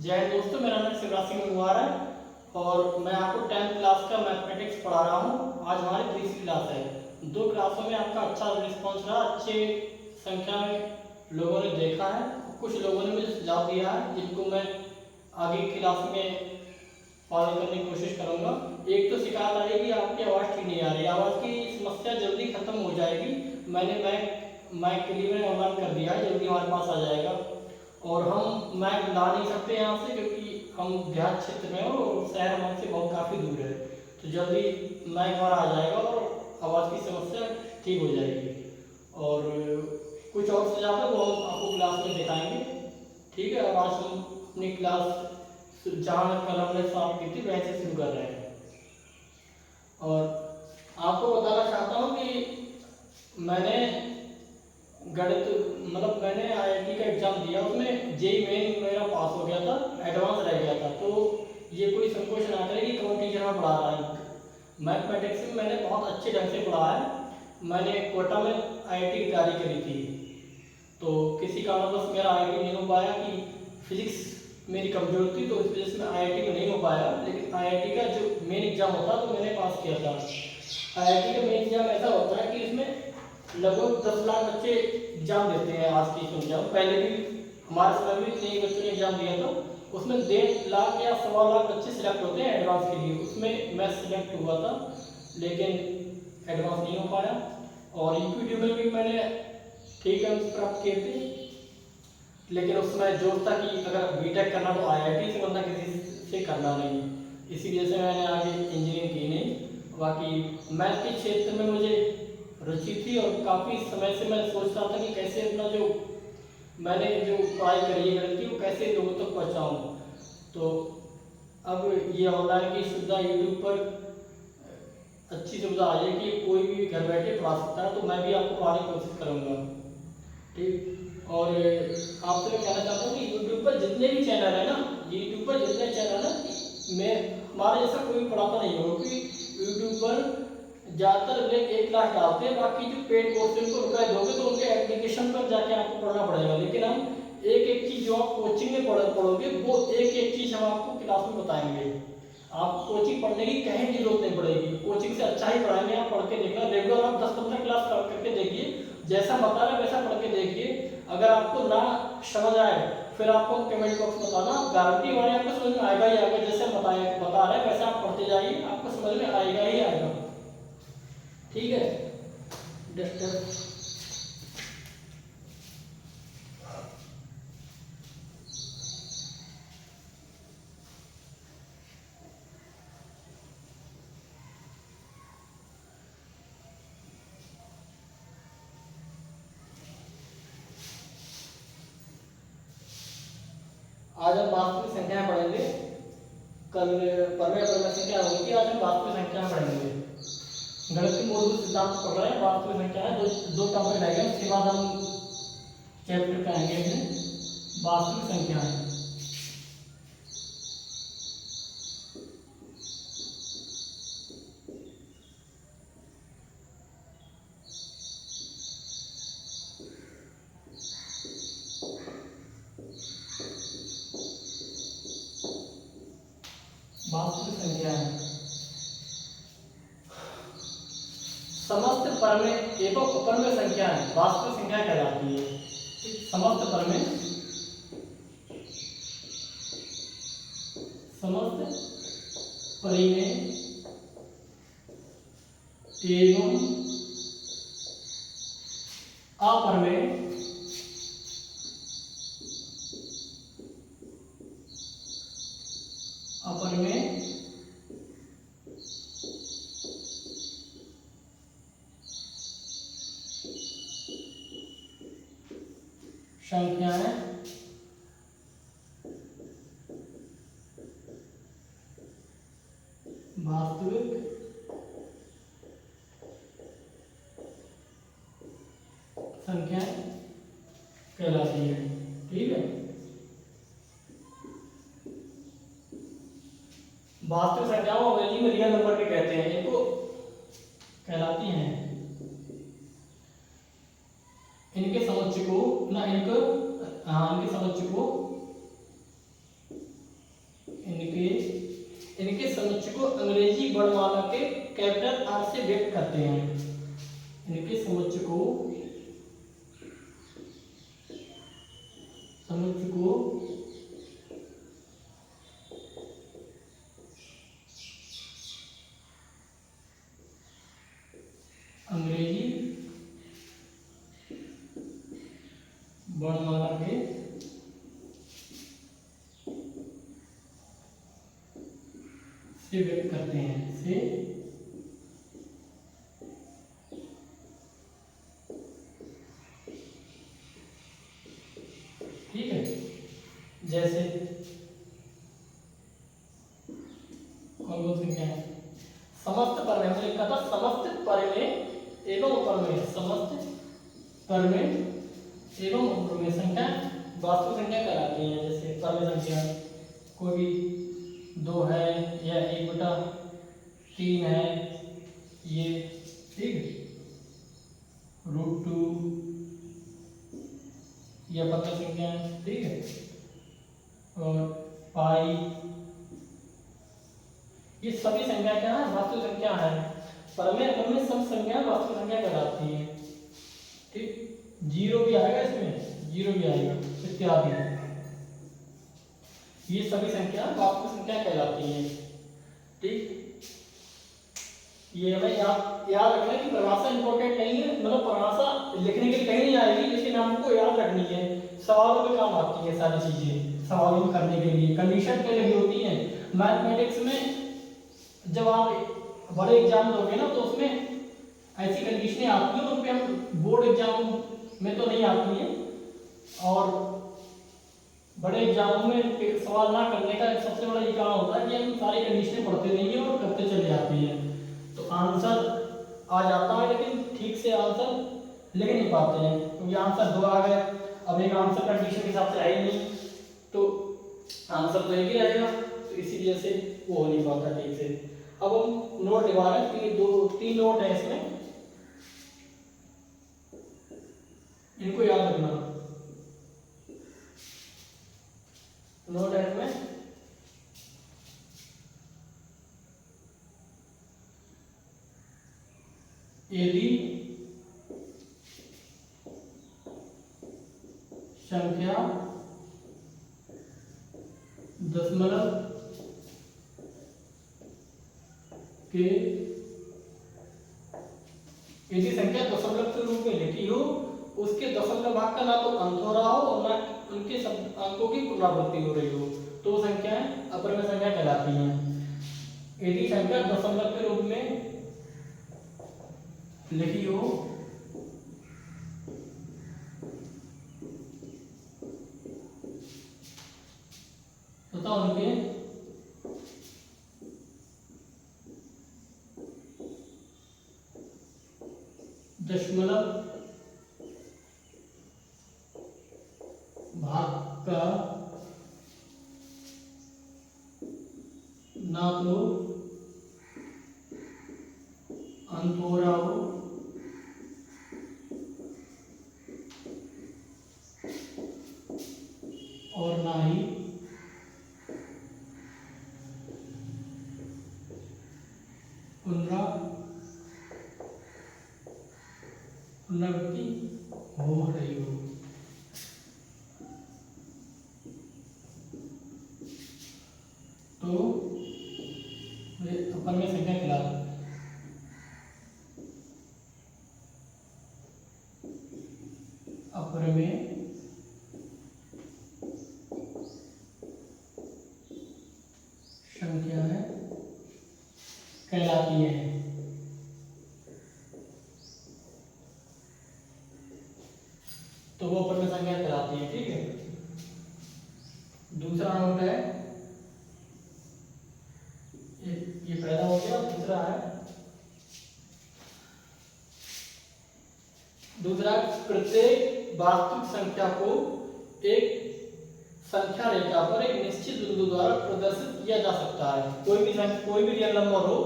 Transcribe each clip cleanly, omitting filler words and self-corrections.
जय हिंद दोस्तों, मेरा नाम शिवराज सिंह मंगवार है और मैं आपको 10th क्लास का मैथमेटिक्स पढ़ा रहा हूँ। आज हमारी तीसरी क्लास है। दो क्लासों में आपका अच्छा रिस्पॉन्स रहा, अच्छे संख्या में लोगों ने देखा है। कुछ लोगों ने मुझे सुझाव दिया है जिनको मैं आगे की क्लास में फॉलो करने की कोशिश करूँगा। एक तो शिकायत आई कि आपकी आवाज़ ठीक नहीं आ रही। आवाज़ की समस्या जल्दी खत्म हो जाएगी। मैंने मैक के लिए मैंने ऑनलाइन कर दिया है, जल्दी हमारे पास आ जाएगा। और हम मैक ला नहीं सकते यहाँ से क्योंकि हम देहात क्षेत्र में हैं और शहर हमसे बहुत काफ़ी दूर है। तो जल्दी मैक हमारा आ जाएगा और आवाज़ की समस्या ठीक हो जाएगी। और कुछ और सुझाव है वो हम आपको क्लास में दिखाएंगे। ठीक है, और आज हम अपनी क्लास जहाँ कल हमने स्टार्ट की थी वैसे शुरू कर रहे हैं। और आपको बताना चाहता हूँ कि मैंने गणित मैंने आईआईटी का एग्ज़ाम दिया, उसमें जेईई मेन मेरा पास हो गया था, एडवांस रह गया था। तो ये कोई संकोच ना करे कि कौन टीचर में पढ़ा रहा है। मैथमेटिक्स में मैंने बहुत अच्छे ढंग से पढ़ा है। मैंने कोटा में आईआईटी की तैयारी करी थी, तो किसी कारणवश मेरा आईआईटी नहीं हो पाया कि फिजिक्स मेरी कमजोर थी, तो इस वजह से मैं आईआईटी में नहीं हो पाया। लेकिन आईआईटी का जो मेन एग्ज़ाम होता है तो मैंने पास किया था। आईआईटी का मेन एग्ज़ाम ऐसा होता है कि इसमें लगभग 10 लाख बच्चे एग्ज़ाम देते हैं। आज की संख्या पहले भी हमारे समय में इतने ही बच्चों ने एग्ज़ाम दिया था। उसमें 1.5 लाख या 1.25 लाख बच्चे सिलेक्ट होते हैं एडवांस के लिए। उसमें मैं सिलेक्ट हुआ था लेकिन एडवांस नहीं हो पाया। और यूपीडी में भी मैंने ठीक अंक प्राप्त किए थे, लेकिन उसमें जो था कि अगर बीटेक करना तो आईआईटी से, वरना किसी से करना नहीं। इसी वजह से मैंने आगे इंजीनियरिंग की नहीं। बाकी मैथ के क्षेत्र में मुझे रुचि थी और काफ़ी समय से मैं सोच रहा था कि कैसे अपना जो मैंने जो पढ़ाई करी है गणित की वो कैसे लोगों तक पहुँचाऊँ। तो अब ये ऑनलाइन की सुविधा यूट्यूब पर अच्छी सुविधा आ है कि कोई भी घर बैठे पढ़ा सकता है, तो मैं भी आपको पढ़ाने की कोशिश करूँगा। ठीक, और आपसे मैं कहना चाहता हूँ कि यूट्यूब पर जितने भी चैनल है ना, यूट्यूब पर जितने चैनल है मैं हमारे जैसा कोई पढ़ाता नहीं होगा, क्योंकि यूट्यूब पर ज़्यादातर लोग 1 लाख डालते हैं। बाकी जो पेड कोर्स है उनको रुपये दोगे तो उनके एप्लीकेशन पर जाके आपको पढ़ना पड़ेगा। लेकिन हम एक एक चीज़ जो आप कोचिंग में पढ़ोगे वो एक एक चीज़ हम आपको क्लास में बताएंगे। आप कोचिंग पढ़ने की कहीं की जरूरत नहीं पड़ेगी, कोचिंग से अच्छा ही पढ़ाएंगे। आप पढ़ के देखना, रेगुलर आप 10-15 क्लास करके देखिए, जैसा बता रहे वैसा पढ़ के देखिए। अगर आपको ना समझ आए फिर आपको कमेंट बॉक्स में बताना, गारंटी हमारी आपको समझ में आएगा ही आएगा। जैसे बता रहे हैं वैसे आप पढ़ते जाइए, आपको समझ में आएगा ही आएगा। ठीक है, डिस्टर्ब आज हम वास्तविक संख्याएं पढ़ेंगे। कल परमेय संख्या होगी, आज हम वास्तविक संख्याएं पढ़ेंगे। गणित के मूलभूत सिद्धांत पढ़ रहे हैं, वास्तविक संख्या है। दो टॉपिक रहेंगे, उसके बाद हम चैप्टर पे आएंगे अपने वास्तविक संख्या है। वास्तविक संख्या है समस्त परमेय एवं अपरमेय संख्या है, वास्तविक संख्या कहलाती है। समस्त परमेय, समस्त परिमेय एवं अपरमेय संख्याएं वास्तविक संख्याएं कहलाती है। ठीक है, वास्तविक संख्याओं अंग्रेजी में रियल नंबर के कहते हैं, इनको कहलाती हैं। इनके समुच्चय को ना इनके समुच्चय को व्यक्त करते हैं, इनके समुच्चय को अंग्रेजी वर्णमाला के से व्यक्त करते हैं, से ठीक है। जैसे कौन कौन संख्या है? समस्त पर में हमने लिखा था समस्त पर में एवं उपर में, समस्त पर में एवं उपर में संख्या वास्तविक संख्या कहलाती है। जैसे पर में संख्या कोई भी 2 है या 1/3 है, ये ठीक, √2 या पक्का संख्या, ठीक है। और पाई, ये सभी संख्या क्या है? वास्तविक संख्या है। परमेय सब संख्या वास्तविक संख्या कहलाती है, ठीक। जीरो भी आएगा, इसमें जीरो भी आएगा इत्यादि, ये सभी संख्या वास्तविक संख्या कहलाती है, ठीक। ये हमें याद रखना है कि परिभाषा इंपॉर्टेंट नहीं है, मतलब परिभाषा लिखने के लिए कहीं नहीं आएगी, लेकिन हमको याद रखनी है, सवालों में काम आती है सारी चीजें, सवालों में करने के लिए कंडीशन पे लगी होती है। मैथमेटिक्स में जब आप बड़े एग्जाम दोगे ना, तो उसमें ऐसी कंडीशनें आती हैं, उन पे हम बोर्ड एग्जाम में तो नहीं आती हैं, और बड़े एग्जामों में सवाल ना करने का सबसे बड़ा ये कारण होता है कि हम सारी कंडीशनें पढ़ते नहीं हैं और करते चले जाते हैं, तो आंसर आ जाता है लेकिन ठीक से आंसर लिख नहीं पाते हैं, क्योंकि आंसर 2 आ गए, अब एक आंसर कंडीशन के हिसाब से है ही नहीं, तो आंसर तो एक ही रहेगा, तो इसी वजह से वो हो नहीं पाता ठीक से। अब हम नोट निभा रहे हैं, ये 3 नोट है इसमें, इनको याद रखना। नोट है इसमें, यदि संख्या दशमलव के, यदि संख्या दशमलव के रूप में लिखी हो, उसके दशमलव भाग का ना तो अंत हो रहा हो और ना उनके सब अंकों की पुनरावृत्ति हो रही हो, तो संख्याएं अपरिमेय संख्या कहलाती हैं। यदि संख्या दशमलव के रूप में लिखी हो, तथा उनके दशमलव भाग का ना तो अंत हो रहा हो और ना ही पुनरावृत्ति हो रही हो, तो अपरिमेय संख्या कहलाती है। अपरिमेय संख्याएं कहलाती है। तो वो अपरिमेय संख्या कहलाती है, ठीक है। दूसरा नोट है, ये पहला हो गया, दूसरा है, दूसरा प्रत्येक वास्तविक संख्या को एक संख्या रेखा पर एक निश्चित बिंदु द्वारा प्रदर्शित किया जा सकता है। कोई भी रियल नंबर हो,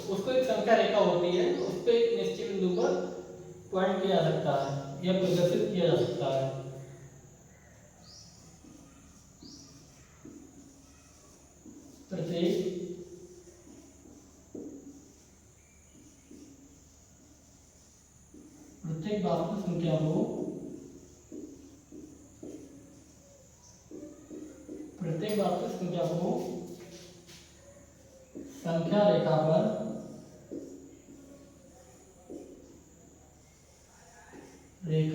उसको एक संख्या रेखा होती है, उस पर एक निश्चित बिंदु पर पॉइंट किया जा सकता है या प्रदर्शित किया जा सकता है। प्रत्येक प्रत्येक वास्तविक संख्या को संख्या रेखा पर एक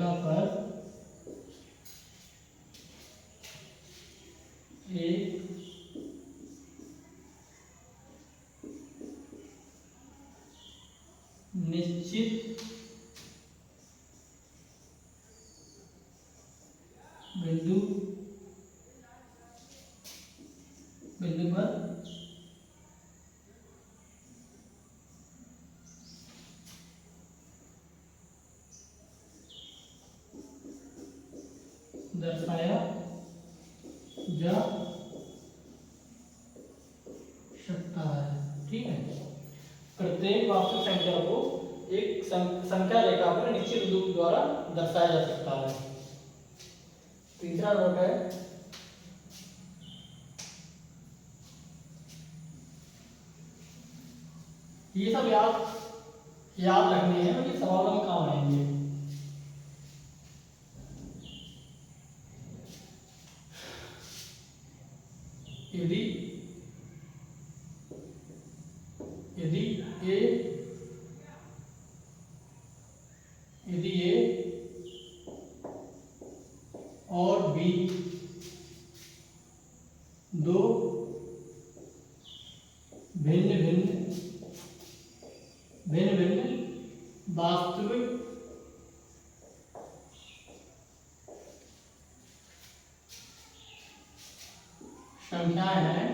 निश्चित बिंदु पर दर्शाया जा सकता है। ठीक है, प्रत्येक वास्तविक संख्या को एक संख्या रेखा पर निश्चित रूप द्वारा दर्शाया जा सकता है। तीसरा नोट है ये सब याद रखने हैं, ये सवालों में काम आएंगे। यदि ए और बी दो भिन्न वास्तविक संख्याएं हैं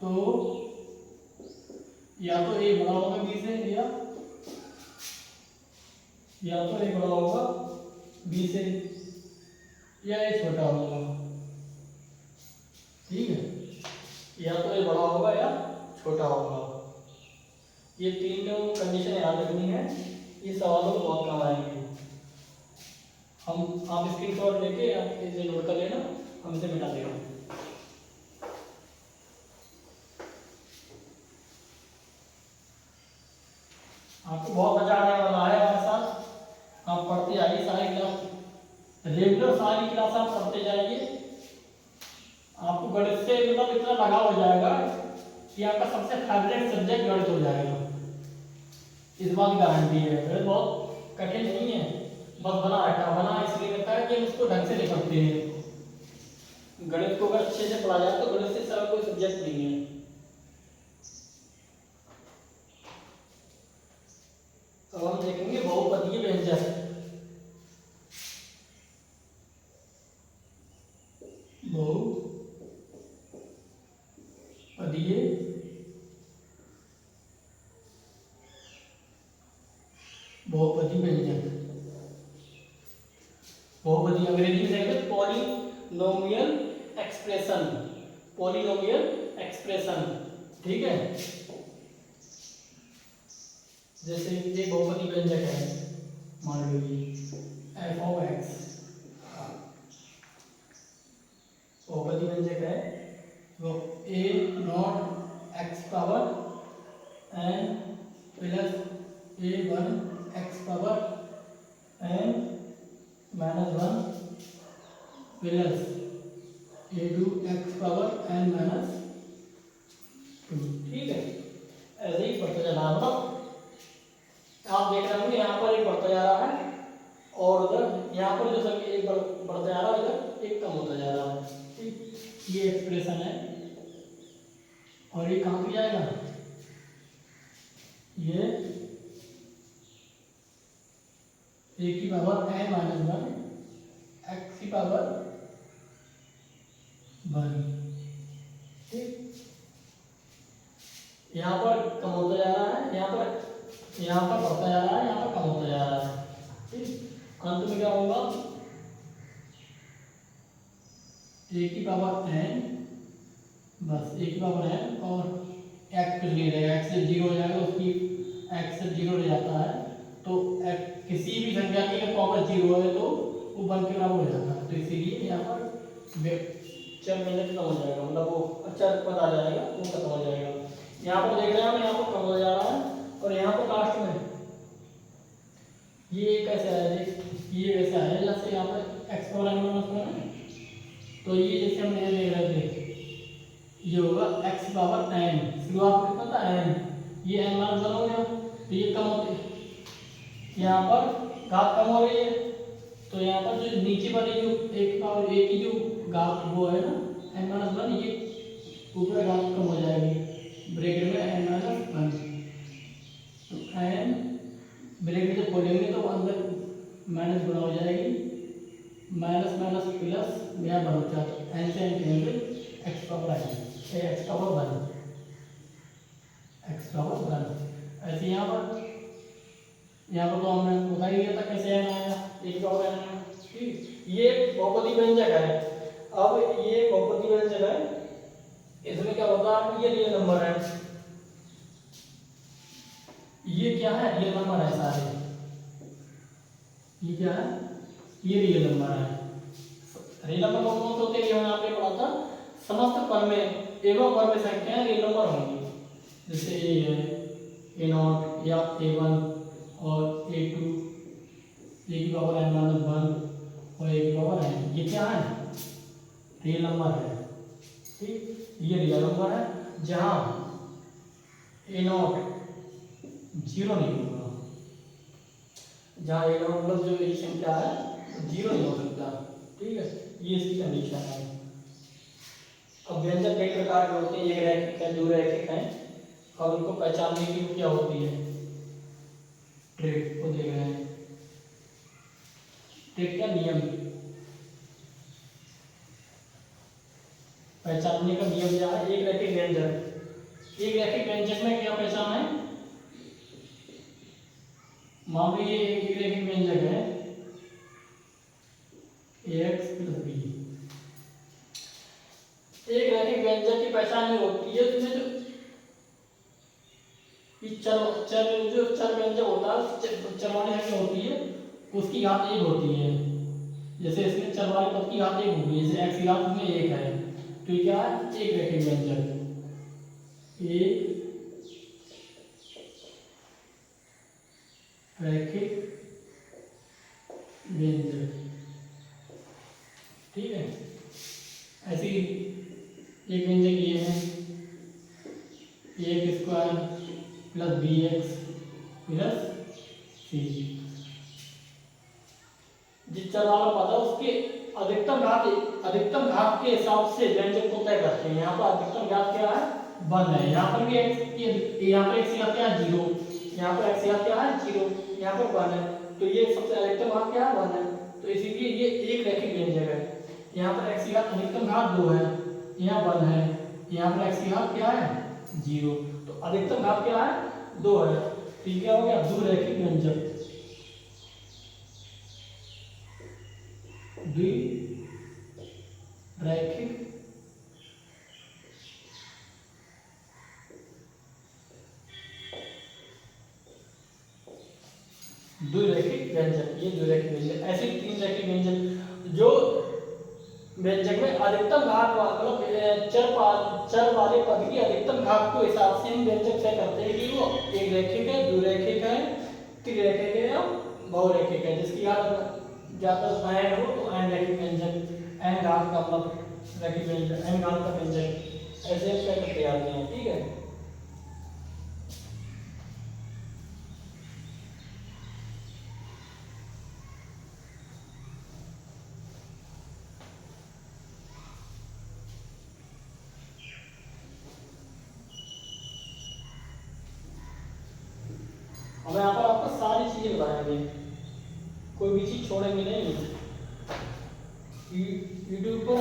तो या तो ए बड़ा होगा बी से या तो ए बड़ा होगा बी से या ए छोटा होगा। ठीक है, या तो ए बड़ा होगा या छोटा होगा। ये तीनों कंडीशन याद रखनी है, ये सवालों में बहुत काम आएंगे। आप स्क्रीनशॉट लेके आप इसे नोट कर लेना, हम इसे मिटा देंगे। आपको बहुत मजा आने वाला है हमारे साथ। आप पढ़ते आइए, सारी क्लास रेगुलर सारी क्लास आप पढ़ते जाइए। आपको गणित से मतलब इतना लगाव हो जाएगा कि आपका सबसे फेवरेट सब्जेक्ट गणित हो जाएगा, इस बात की गारंटी है। गणित बहुत कठिन नहीं है, बस बना इसलिए रहता है कि हम उसको ढंग से नहीं पढ़ते हैं। गणित को अगर अच्छे से पढ़ा जाए तो गणित से सरल कोई सब्जेक्ट नहीं है। अब हम देखेंगे बहुपदीय व्यंजक। बहुपदी व्यंजक, बहुपदी अंग्रेजी में कहेंगे पॉलिनोमियल एक्सप्रेशन। ठीक है, जैसे ये बहुपदी व्यंजक है, मान लीजिए एफ ऑफ एक्स बहुपदी व्यंजक है, वो A nought X power N plus A one X power N minus one plus A two x power N minus two. ठीक है, ऐसे ही बढ़ता जा रहा है। आप देख रहे होंगे यहाँ पर एक बढ़ता जा रहा है और उधर यहाँ पर जो संख्या एक बढ़ता जा रहा है, इधर एक कम होता जा रहा है। ठीक, ये एक्सप्रेशन है और ये कहाँ पे जाएगा, ये ए की power N minus one X की पावर वन। ठीक, यहाँ पर कम होता जा रहा है, यहाँ पर बढ़ता जा रहा है, यहाँ पर कम होता जा रहा है। ठीक, अंत में क्या होगा, ए की पावर एन, बस ए की पावर एन और एक्स कुछ नहीं रहेगा, एक्स से जीरो हो जाएगा, उसकी एक्स से जीरो रह जाता है। तो किसी भी संख्या की अगर पावर जीरो है तो वो वन के बराबर हो जाता है। तो इसीलिए यहाँ पर चर व्यंजक खत्म हो जाएगा, मतलब वो अचर पद आ जाएगा, वो खत्म हो जाएगा। यहाँ पर देख रहे हैं हम, यहाँ पर कम हो जा रहा है और यहाँ पर लास्ट में ये कैसा है, ये वैसा है जैसे यहाँ पर x power n minus one है, तो ये जैसे हम ये देख रहे थे ये होगा एक्स पावर n, शुरुआत में कितना था n, ये n माइनस वन हो गया, तो ये कम होते यहाँ पर घात कम हो रही है, तो यहाँ पर जो नीचे वाली जो एक पावर a की जो घात वो है ना n माइनस वन, ये ऊपर घात कम हो जाएगी ब्रैकेट में n माइनस वन, तो n ब्रैकेट जब खोलेंगे तो अंदर माइनस गुना हो जाएगी, माइनस माइनस प्लस यहाँ बन होता है n से n cancel x power n, x power one, X power one. ऐसे यहाँ पर तो हमने बता ही दिया था कैसे n आया, एक पावर n आया, ठीक। ये बहुपदी व्यंजक है। अब ये बहुपदी व्यंजक है, इसमें क्या होता है, ये रियल नंबर है, ये क्या है, रियल नंबर है सारे, ये क्या है, ये रियल नंबर है। रियल नंबर कौन कौन से होते हैं, हमने आपने पढ़ा था, समस्त परमेय एवं परमेय संख्याएं रियल नंबर होंगी, जैसे ए है, ए नॉट या A1 और A2, ए की पावर n माइनस वन और ए की पावर n, ये क्या है, रियल नंबर है, ठीक। ये रियल नंबर है जहां ए नॉट जीरो नहीं होगा, जहाँ ए नॉट मतलब जो ये संख्या है जीरो नहीं हो सकता, ठीक है, ये इसकी कंडीशन है। अब व्यंजक कई प्रकार के होते हैं, एक रैखिक है, दो रैखिक है, और उनको पहचानने की क्या होती है, ट्रिक को देख रहे हैं, ट्रिक का नियम, पहचानने का नियम क्या है, एक रैखिक व्यंजक, एक रैखिक व्यंजक में क्या पहचान है, मान लीजिए एक रैखिक व्यंजक है ax प्लस b, एक रैखिक व्यंजक की पहचान ये होती है जिसमें जो चर व्यंजक होता है, चर वाली संख्या होती है उसकी घात एक होती है, जैसे इसमें चर वाले पद की घात एक होगी, जैसे x की घात में एक है, तो ये क्या है, एक रैखिक व्यंजक, एक रैखिक व्यंजक, ठीक है। ऐसी एक व्यंजक ये है A square plus B X plus C, जिस चर वाला पद है उसके अधिकतम घात के हिसाब से व्यंजक को तय करते हैं। यहाँ पर अधिकतम घात क्या है, वन है, यहाँ पर भी x की, यहाँ पर x की घात क्या है, जीरो, यहाँ पर x की घात क्या है, जीरो, यहाँ पर वन है, तो ये सबसे अधिकतम घात क्या है, वन है, तो इसीलिए ये एक रैखिक व्यंजक है। यहाँ पर x की घात अधिकतम घात दो है, यहाँ वन है, यहाँ पर x की घात क्या है, जीरो, तो अधिकतम घात क्या है, दो है, ठीक है, हो गया दो रैखिक व्यंजक, द्विरैखिक द्विरैखिक व्यंजक, ये द्विरैखिक व्यंजक। ऐसे तीन रैखिक व्यंजक जो व्यंजक में अधिकतम घात मतलब चर वाले पद की अधिकतम घात को हिसाब से हम व्यंजक तय करते हैं कि वो एक रैखिक है, द्विरैखिक है, त्रिरैखिक है या बहुरैखिक है, जिसकी घात ज्यादा n हो तो n रैखिक व्यंजक, n घात का मतलब रैखिक व्यंजक, n घात का व्यंजक, ऐसे हम तय करते आते हैं, ठीक है। अब यहाँ पर आपको सारी चीजें बताएंगे, कोई भी चीज छोड़ेंगे नहीं। यूट्यूब पर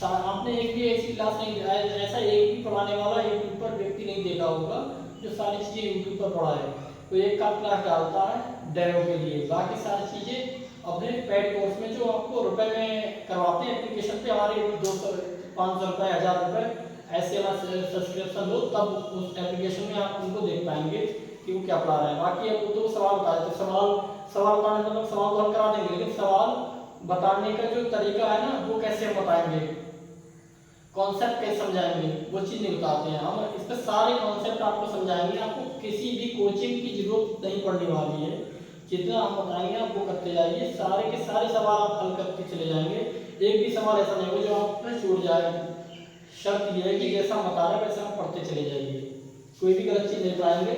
आपने एक भी ऐसी क्लास नहीं, ऐसा एक भी पढ़ाने वाला यूट्यूब पर व्यक्ति नहीं देखा होगा जो सारी चीजें यूट्यूब पर पढ़ा है। तो एक का क्लास डालता है डेमो के लिए, बाकी सारी चीजें अपने पेड कोर्स में जो आपको रुपए में करवाते हैं एप्लीकेशन पे, हमारे 200 500 रुपए 1000 रुपए ऐसे सब्सक्रिप्शन लो, तब उस एप्लीकेशन में आप उनको देख पाएंगे कि वो क्या पढ़ा रहे हैं। बाकी अब तो सवाल बता देते, सवाल बताने का मतलब सवाल तो हम करा देंगे, लेकिन सवाल बताने का जो तरीका है ना वो कैसे हम बताएंगे। कॉन्सेप्ट कैसे समझाएंगे वो चीज़ नहीं बताते हैं। हम इस पर सारे कॉन्सेप्ट आपको समझाएंगे, आपको किसी भी कोचिंग की जरूरत नहीं पड़ने वाली है। जितना हम बताएंगे आप वो करते जाइए, सारे के सारे सवाल आप हल करते चले जाएंगे। एक भी सवाल ऐसा नहीं होगा जो आप में छूट जाए। शर्त यह है कि जैसा हम बता रहे हैं वैसे आप पढ़ते चले जाइए, कोई भी गलत चीज़ नहीं पाएंगे।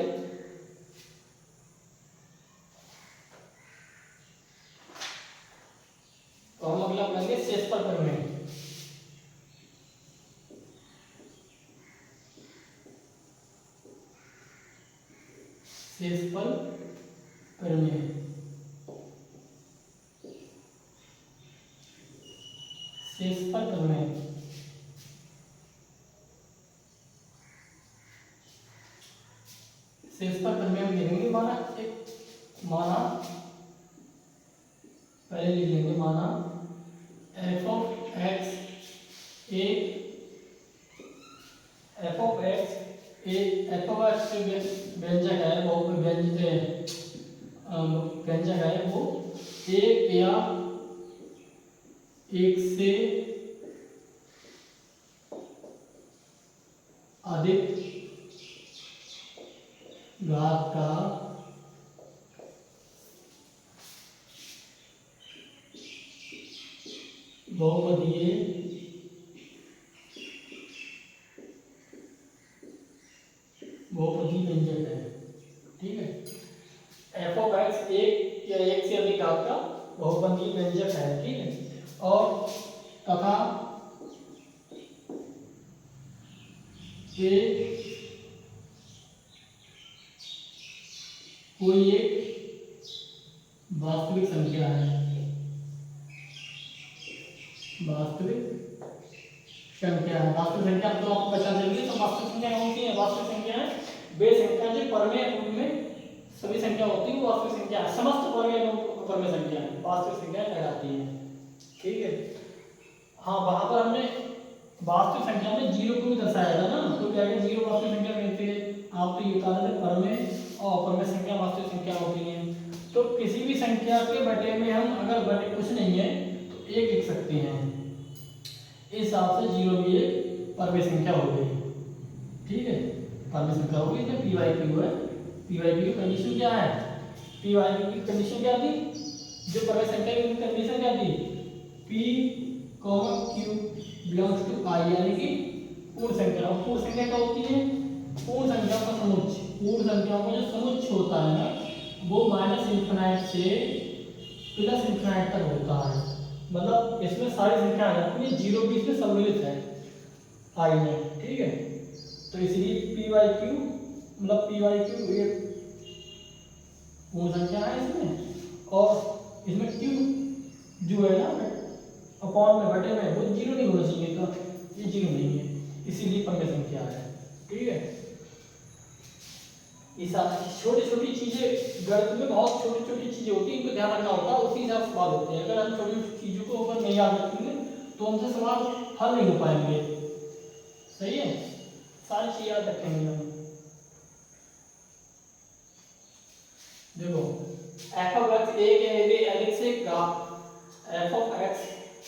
तो हम अगला पढ़ेंगे शेषफल प्रमेय। शेषफल प्रमेय, शेषफल प्रमेय। शेषफल प्रमेय में लिखेंगे माना पहले लिख लेंगे माना F of x A, f of x A, f of x व्यंजक है वो व्यंजक है वो एक या एक से अधिक घात का बहुपदीय व्यंजक है। ठीक है, एफ ऑफ एक्स एक या एक से अधिक घात का बहुपदीय व्यंजक है। ठीक है, और तथा ए कोई एक वास्तविक संख्या है, वास्तविक संख्या है। वास्तविक संख्या तो आपको पहचान देंगे। तो वास्तविक संख्या कौन सी है? वास्तविक संख्या है वे संख्या जो परमेय उनमें सभी संख्या होती है वो वास्तविक संख्या है। समस्त परमेय परमेय संख्या है वास्तविक संख्या कहलाती है। ठीक है, हाँ वहां पर हमने वास्तविक संख्या में जीरो को भी दर्शाया था ना, तो क्या है जीरो वास्तविक संख्या कहते हैं। आप तो ये बता रहे थे परमेय और अपरमेय संख्या वास्तविक संख्या होती है। तो किसी भी संख्या के बटे में हम अगर बटे कुछ नहीं है तो एक लिख सकते हैं। इस हिसाब से जीरो भी एक परमेय संख्या हो गई। ठीक है, परमेय संख्या हो गई तो पी वाई क्यू है। पी वाई क्यू की कंडीशन क्या है? पी वाई क्यू की कंडीशन क्या थी? जो परमेय संख्या की कंडीशन क्या थी? पी क्यू बिलोंग्स टू आई, यानी कि पूर्ण संख्या। और पूर्ण संख्या क्या होती है? पूर्ण संख्या का समुच्चय। पूर्ण संख्या का जो समुच्चय होता है ना वो माइनस इंफिनाइट से प्लस इंफिनाइट तक होता है। मतलब इसमें सारी संख्या आ जाती है, जीरो भी इसमें सम्मिलित है आई में। ठीक है, तो इसलिए पी वाई क्यू मतलब पी वाई क्यू ये पूर्ण संख्या है इसमें, और इसमें क्यू जो है ना अपॉन में बटे में वो जीरो नहीं होना चाहिए था, ये जीरो नहीं है, इसीलिए परमेय संख्या है। ठीक है, ये छोटी छोटी चीजें गणित में बहुत छोटी छोटी चीजें होती हैं, इनको ध्यान रखना होता है, उसी हिसाब से सवाल होते हैं। अगर हम छोटी छोटी चीजों को अगर नहीं याद रखेंगे तो हमसे सवाल हल नहीं हो पाएंगे। सही है, सारी चीज याद रखेंगे हम। देखो एफ ऑफ एक्स एक या अधिक से एफ ऑफ एक्स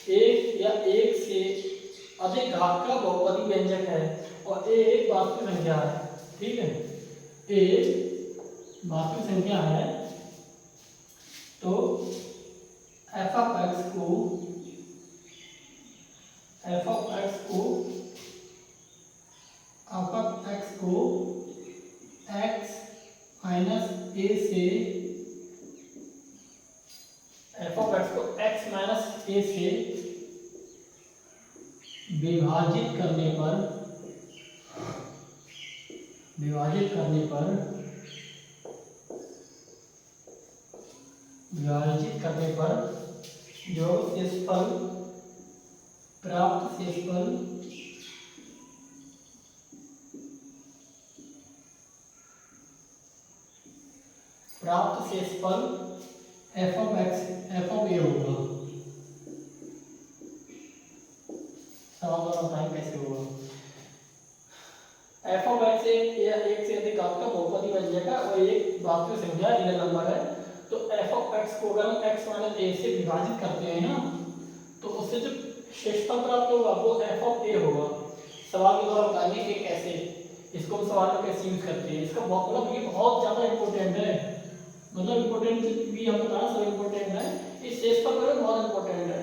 एक या एक से अधिक घात का बहुपदी व्यंजक है और ए एक वास्तविक संख्या है। ठीक है, ए वास्तविक संख्या है तो एफ ऑफ एक्स को एक्स माइनस ए से एफ ऑफ एक्स को एक्स माइनस ए से विभाजित करने पर जो शेषफल प्राप्त शेषफल एफ ऑफ ए होगा। सवाल बताएं कैसे होगा। एफ ऑफ एक्स एक से अधिक घात का बहुपदी व्यंजक है और एक वास्तविक संख्या रियल नंबर है। तो एफ ऑफ एक्स को अगर हम एक्स माइनस ए से विभाजित करते हैं ना तो उससे जो शेषफल प्राप्त होगा वो एफ ऑफ ए होगा। सवाल के द्वारा बताएंगे कि कैसे इसको हम सवाल में कैसे यूज करते हैं। इसका मतलब ये बहुत ज्यादा इंपॉर्टेंट है, मतलब इम्पोर्टेंट भी हम बता सब इम्पोर्टेंट है, इस शेषफल पर बहुत इम्पोर्टेंट है।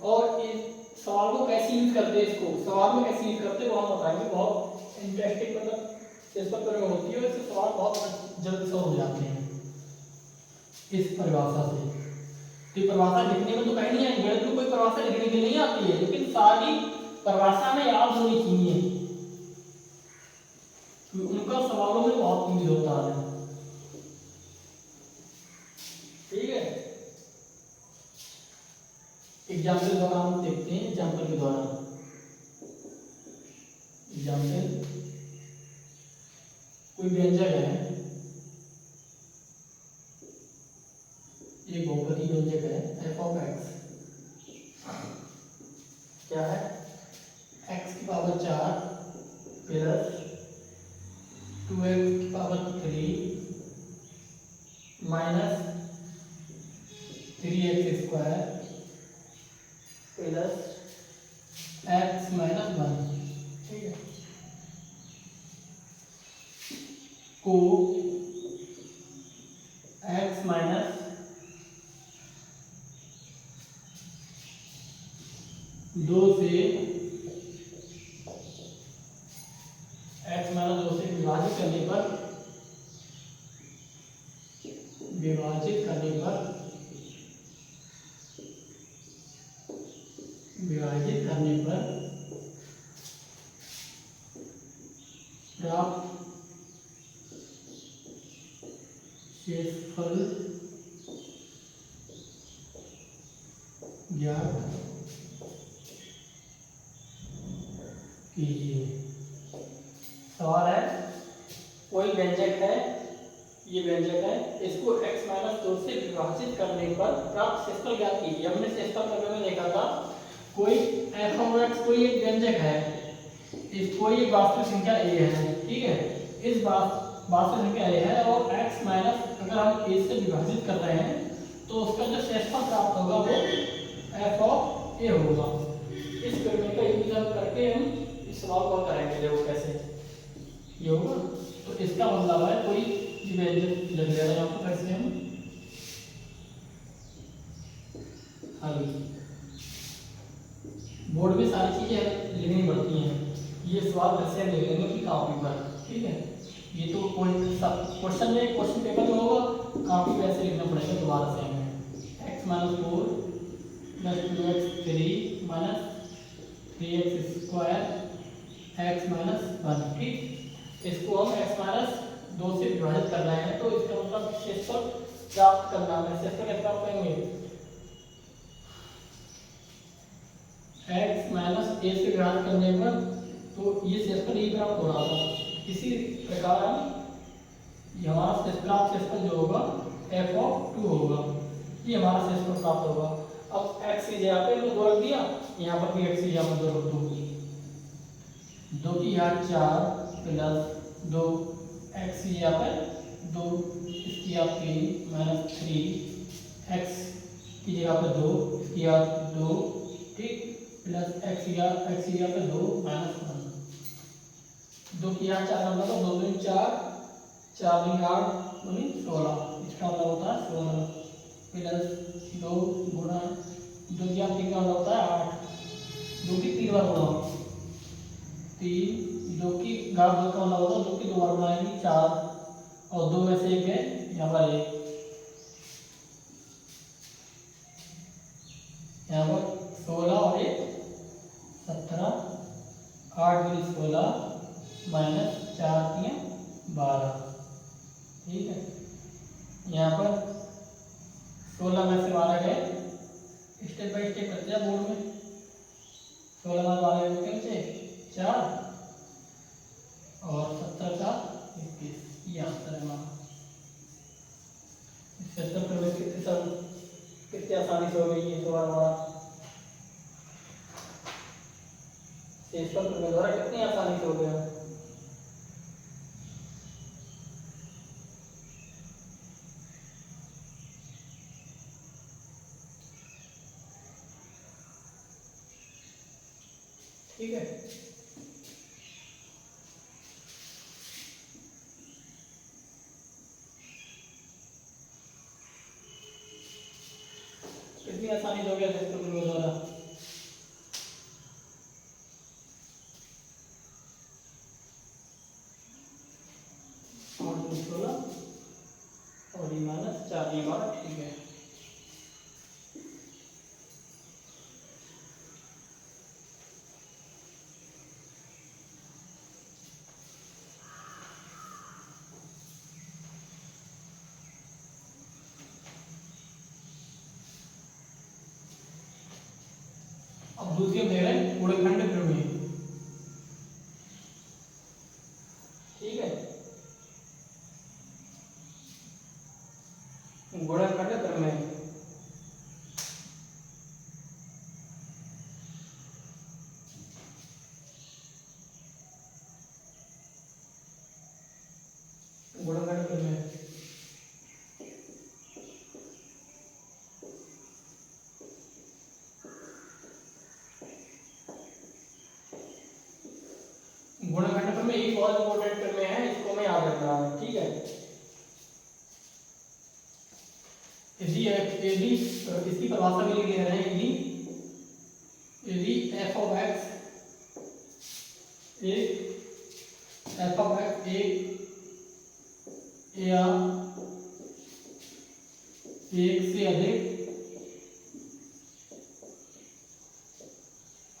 और इस सवाल को कैसे यूज करते हैं, इसको सवाल में कैसे यूज करते हैं वो हम बताएंगे। बहुत इंटरेस्टिंग मतलब शेषफल पर होती है, इससे सवाल बहुत जल्दी सॉल्व हो जाते हैं इस परिभाषा से। तो ये परिभाषा लिखने में तो कहीं नहीं है, गणित में कोई परिभाषा लिखने के लिए नहीं आती है, लेकिन सारी परिभाषा में याद होनी चाहिए, तो उनका सवालों में बहुत यूज होता है। ठीक है, एग्जाम्पल के द्वारा हम देखते हैं। एग्जाम्पल के द्वारा एग्जाम्पल कोई व्यंजक है, ये बहुपदी व्यंजक है f ऑफ x, क्या है x की पावर 4 प्लस 2x की power 3 minus 3x square plus x minus 1। ठीक है, को x माइनस 2 से x माइनस 2 से विभाजित करने पर प्राप्त शेषफल ज्ञात कीजिए। सवाल है, कोई व्यंजक है, ये व्यंजक है, इसको x माइनस 2 से विभाजित करने पर प्राप्त शेषफल ज्ञात कीजिए। हमने शेषफल करने में देखा था, कोई f ऑफ x कोई एक व्यंजक है, इस कोई एक वास्तविक संख्या a है। ठीक है, इस वास्तविक संख्या a है और x माइनस अगर हम a से विभाजित कर रहे हैं तो उसका जो शेषफल प्राप्त होगा वो f ऑफ a होगा। इस प्रमेय का यूज हम करके हम इस सवाल को करेंगे। देखो कैसे ये होगा, तो इसका मतलब है कोई व्यंजक लिख लेना यहाँ पर, कैसे हम हल। बोर्ड में सारी चीजें लिखनी पड़ती हैं, ये सवाल कैसे हम लिख लेंगे कि कॉपी पर। ठीक है, ये तो कोई क्वेश्चन में क्वेश्चन पेपर में होगा, कॉपी पे ऐसे लिखना पड़ेगा दोबारा से हमें। x minus 4 plus 2x 3 minus 3x square x minus 1। ठीक, इसको हम x माइनस 2 से विभाजित कर रहे हैं, तो इसका मतलब शेषफल प्राप्त करना है। शेषफल कैसे प्राप्त करेंगे, x माइनस a से विभाजित करने पर तो ये शेषफल ही प्राप्त हो रहा था। इसी प्रकार हम हमारा शेषफल जो होगा f ऑफ 2 होगा, ये हमारा शेषफल प्राप्त होगा। अब x की जगह पे 2 रख दिया, यहाँ पर भी x की जगह पर 2 रख दो, 2 की यहाँ 4 प्लस 2 x की जगह पर 2, इसकी यहाँ 3 माइनस 3 x की जगह पर 2, इसकी यहाँ 2। ठीक, प्लस x की जगह पर 2 माइनस 1, 2 की यहाँ 4 नंबर, 2 दूनी 4, 4 दूनी 8 दूनी 16, इसका मतलब होता है 16 प्लस 2 गुणा 2 की यहाँ 3 का मतलब होता है 8, 2 की 3 बार गुणा 3, 2 की घात 2 का मतलब होता है 2 की 2 बार गुणा यानी 4, और 2 में से 1 है यहाँ पर 1, यहाँ पर 16 और 1 17, 8 दूनी 16 माइनस 4 3 12। ठीक है, यहाँ पर 16 में से 12 गए, स्टेप बाय स्टेप करते हैं बोर्ड में। 16 में 12 गए 4 और 17 का 21, ये आंसर है हमारा। कितनी आसानी से हो गई ये सवाल हमारा, शेषफल प्रमेय द्वारा कितनी आसानी से हो गया। ठीक है, चेंज हो गया सिस्टम के द्वारा। और 16 और ये -4 ये हमारा ठीक है। अब दूसरी हम देख रहे हैं गुणनखंड प्रमेय। ठीक है, गुणनखंड प्रमेय। गुणनखंड प्रमेय गुणनखंड प्रमेय एक बहुत इंपॉर्टेंट प्रमेय है, इसको मैं याद रख रहा हूं। ठीक है, यदि इसकी परिभाषा में लिख ले रहे हैं, यदि f of x एक या एक से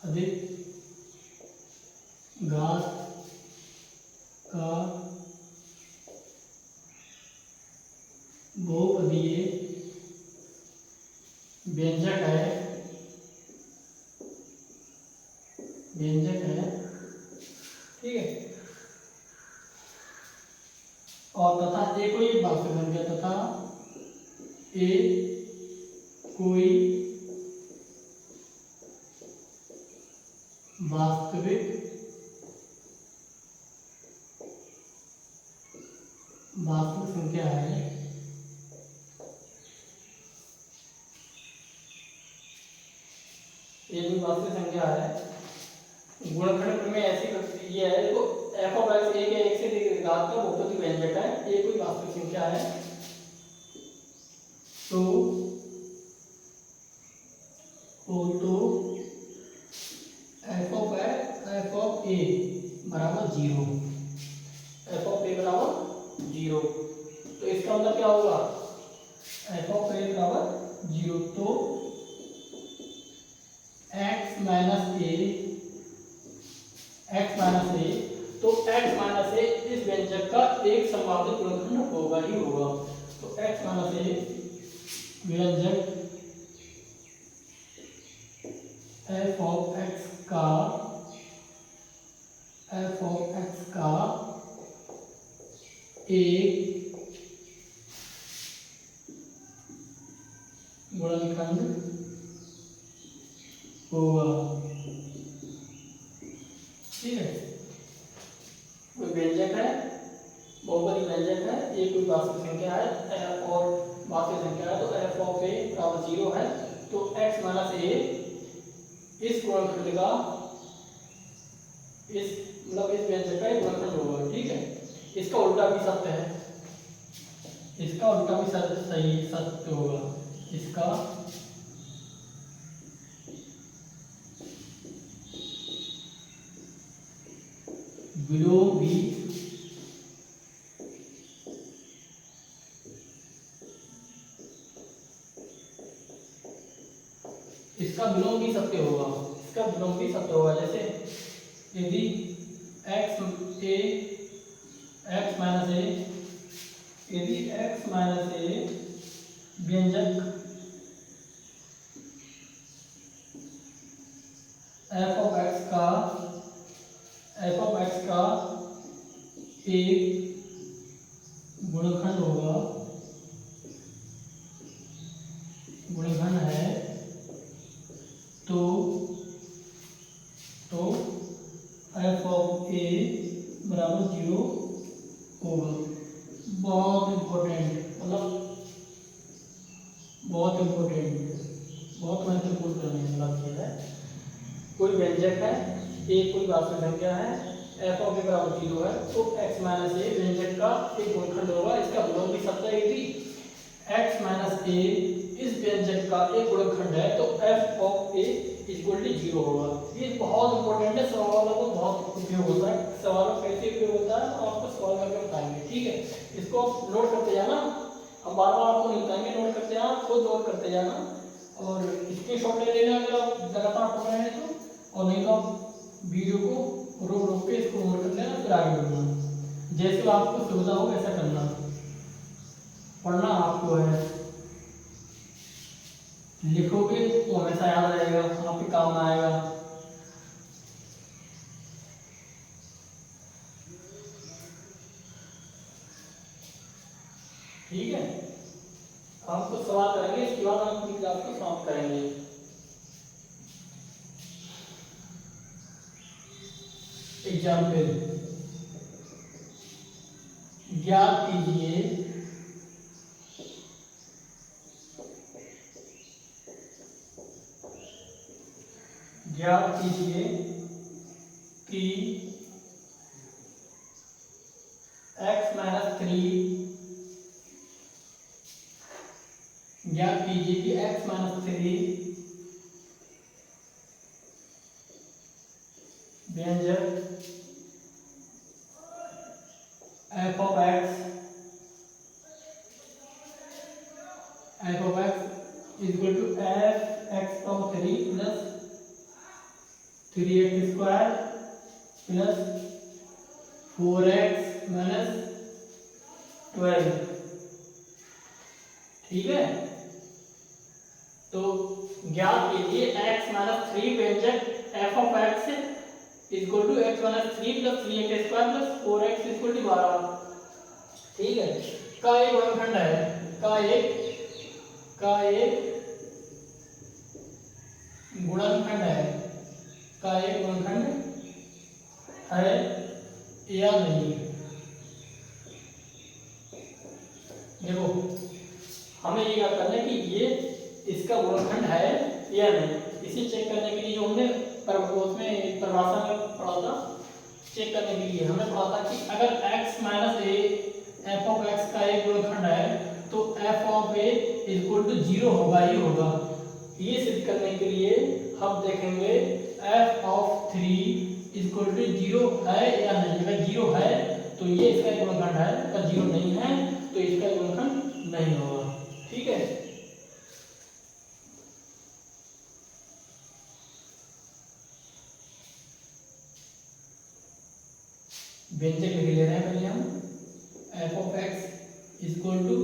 अधिक घात का बहुपदीय व्यंजक है ठीक है, और तथा ए कोई वास्तविक संख्या तथा ए कोई वास्तविक संख्या है। ये भी वास्तविक संख्या है। गुणनखंड प्रमेय ऐसी ये है, तो f of x एक या एक से अधिक घात का बहुपदी व्यंजक है, ये कोई वास्तविक संख्या है, तो f of a बराबर 0, f of a बराबर 0। तो इसका मतलब क्या होगा, f of a बराबर 0, तो x माइनस a इस व्यंजक का एक संभावित गुणनखंड होगा ही होगा। तो x माइनस a व्यंजक f of x का एक गुणनखंड होगा। ठीक है, कोई व्यंजक है, बहुपदी व्यंजक है, ये कोई वास्तविक संख्या है और वास्तविक संख्या है, तो f of a बराबर 0 है, तो x माइनस a इस गुणनखंड का इस व्यंजक का एक गुणनखंड होगा। ठीक है, इसका उल्टा भी सत्य है, इसका उल्टा भी सत्य होगा। इसका विलोम भी सत्य होगा। इसका विलोम भी सत्य होगा। जैसे यदि x माइनस a व्यंजक f of x का एक गुणनखंड है, तो f of a बराबर 0 होगा। बहुत इम्पोर्टेंट, बहुत महत्वपूर्ण प्रमेय है। कोई व्यंजक है, a कोई वास्तविक संख्या है, f of a बराबर 0 है, तो x माइनस a व्यंजक का एक गुणनखंड होगा। इसका विलोम भी सत्य है। यदि x माइनस a इस व्यंजक का एक गुणनखंड है तो f of a equal to 0 होगा। ये बहुत इंपॉर्टेंट है, सवालों को बहुत उपयोग होता है, सवालों कैसे उपयोग होता है और आपको सवाल करके बताएंगे। ठीक है, इसको आप नोट करते जाना, हम बार बार आपको नहीं बताएंगे, नोट करते जाना, खुद नोट करते जाना और स्क्रीनशॉट ले लेना अगर आप लगातार पढ़ रहे हैं तो, और नहीं तो आप वीडियो को रोक रोक के इसको नोट कर लेना, फिर आगे बढ़ना, जैसे आपको सुविधा हो वैसा करना। पढ़ना आपको है, लिखोगे तो हमेशा याद रहेगा, आपके काम आएगा। ठीक है, हम कुछ सवाल करेंगे, इसके बाद हम अपनी क्लास को समाप्त करेंगे। एग्जाम्पल, ज्ञात कीजिए कि x माइनस 3 ज्ञात कीजिए कि x माइनस 3 व्यंजक f of x equal to f x power 3 plus 3x square plus 4x minus 12। ठीक है, तो ज्ञात कीजिए x माइनस 3 व्यंजक f of x equal to x minus 3 plus 3x square plus 4x equal to 12। ठीक है, का एक गुणनखंड है, का एक गुणनखंड है या नहीं। देखो हमें ये करना है कि ये इसका गुणनखंड है या नहीं, इसे चेक करने के लिए जो हमने उसमें परिभाषा में पढ़ा था, चेक करने के लिए हमने पढ़ा था कि अगर x minus a f of x का एक गुणनखंड है तो f of a equal to 0 होगा ही होगा। ये सिद्ध करने के लिए हम देखेंगे f ऑफ 3 इक्वल टू 0 है या नहीं। अगर 0 है तो ये इसका एक गुणनखंड है, अगर 0 नहीं है तो इसका एक गुणनखंड नहीं होगा। ठीक है, व्यंजक लिख ले रहे हैं पहले हम, f of x equal to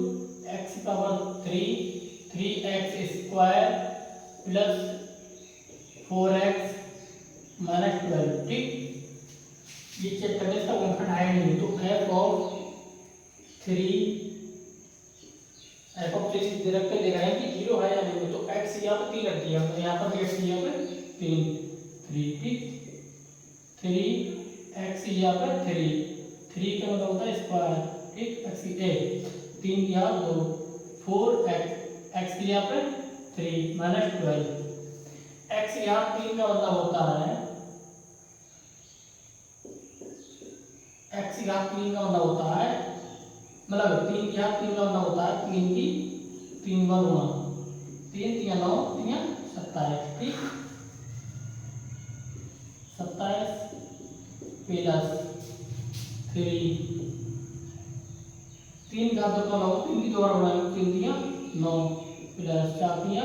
x power 3x square plus 4x minus 12। ठीक, ये चेक करने इसका गुणनखंड है नहीं तो f ऑफ 3 दे रहे हैं कि 0 है या नहीं, तो x यहाँ पर 3 रख दिया, तो यहाँ पर x यहाँ पर 3 ठीक, 3x यहाँ पर 3 का मतलब होता है स्क्वायर। ठीक, x की 3 यहाँ 2 4x की यहाँ पर 3 माइनस 12। x यहाँ 3 का मतलब होता है, x यहाँ 3 का मतलब होता है, मतलब 3 यहाँ 3 का मतलब होता है 3 की 3 बार गुणा, 3 3 9 3 27। ठीक, 27 प्लस 3 का तो कौन होगा, 3 की 2 बार बढ़ाएंगे, 3 दिया 9 प्लस 4 दिया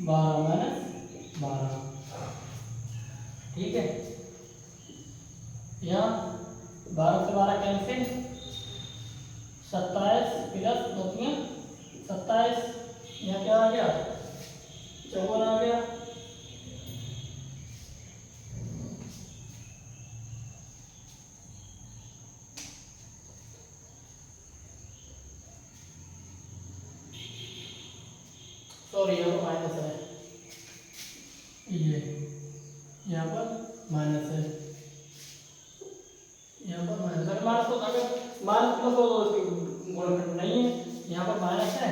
12 माइनस 12। ठीक है, यहाँ 12 से 12 कैंसिल, 27 प्लस 2 दिया 27, यहाँ क्या आ गया 54 आ गया। सॉरी यहाँ पर माइनस है, ये यहाँ पर माइनस है, यहाँ पर माइनस है, माइनस तो अगर माइनस प्लस हो तो उसकी गुणनखंड नहीं है, यहाँ पर माइनस है।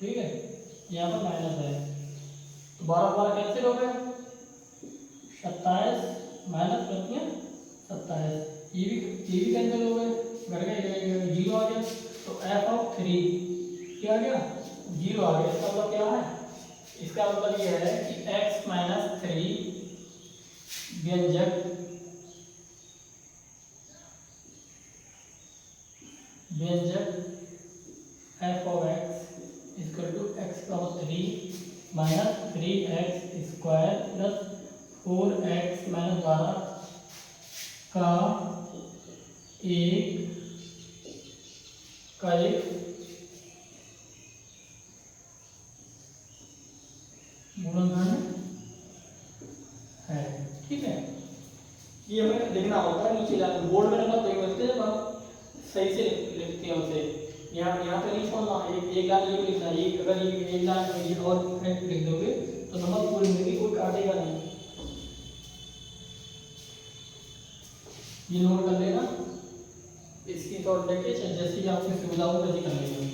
ठीक है, यहाँ पर माइनस है तो 12 12 कैंसिल हो गए, 27 माइनस 27, ये भी कैंसिल हो गए, घट गए 0 आ गया, तो तो एफ ऑफ 3 क्या आ गया, 0 आ गया। इसका मतलब क्या है, इसका मतलब यह है कि x माइनस 3 व्यंजक f of x equal to x power 3 minus 3x square plus 4x minus 12 का एक गुणनखंड है। ठीक है, ये हमें देखना होता है नीचे जाकर बोर्ड में नंबर तो मिलते हैं, जब आप सही से लिखते हैं उसे। यहाँ पे नहीं छोड़ना, एक लाइन ये लिखना है, अगर ये एक लाइन और लिख दोगे तो नंबर पूरी मिलेगी, कोई काटेगा नहीं। ये नोट कर लेना, इसकी शॉर्ट लेके जैसे ही आपकी सुविधा हो वैसे कर लेना।